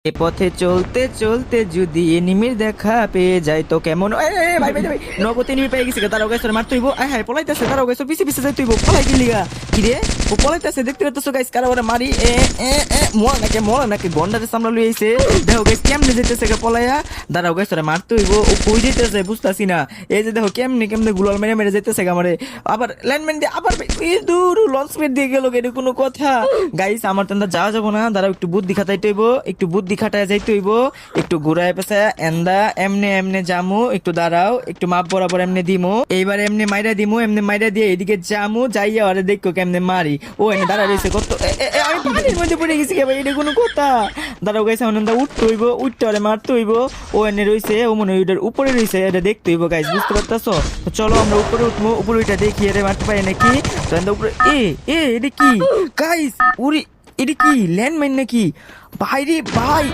এ পথে চলতে চলতে যদি এনিমির দেখা পেয়ে যায় তো কেমন ভাই ভাই ভাই নগদ এনিমি পেয়ে গেছে তার গাইস মারতে হইব হ্যাঁ পলাইতেছে তার গাইস পিছে পিছে যাইতে হইব পলাই কি লিগা কি রে ও পলাইতেছে দেখতে পাচ্ছ গাইস কারা ওরে মারি মোলা নাকি গন্ডারে সামলা লই আইছে দেখো গাইস কেমনে যাইতেছে পলাইয়া দাঁড়াও গাইস ওরে মারতে হইব ও কই যাইতেছে বুঝতাছি না এই যে দেখো কেমনে কেমনে গুলাল মেরে মেরে যাইতেছে আমারে আবার লাইনম্যান দিয়ে আবার এই দূর লঞ্চ পেট দিয়ে গেল এটা কোনো কথা গাইস আমার তো যাওয়া যাবো না দাঁড়াও একটু বুদ্ধি খাটাইতে হইব একটু বুদ্ধি খাটায় যাইতে হইব একটু ঘুরায় পেছে এন্দা এমনে এমনে জামু একটু দাঁড়াও একটু মাপ বরাবর এমনি দিমু এইবার এমনি মাইরা দিমু এমনি মাইরা দিয়ে এদিকে জামু যাইয়া আরে দেখো কেমনে মারি ও এনে দাঁড়া রয়েছে কত আমি পানির মধ্যে পড়ে গেছি ভাই এটা কোনো কথা দাঁড়াও গাইস আমার উঠতে হইব উঠতে আরে মারতে হইব ও এনে রয়েছে ও মনে হয় ওটার উপরে রয়েছে এটা দেখতে হইব গাইস বুঝতে পারতাছো তো চলো আমরা উপরে উঠবো উপরে ওইটা দেখি আরে মারতে পারি নাকি তো উপরে এটা কি গাইস উরি এটা কি ল্যান্ডমাইন নাকি ভাই রে ভাই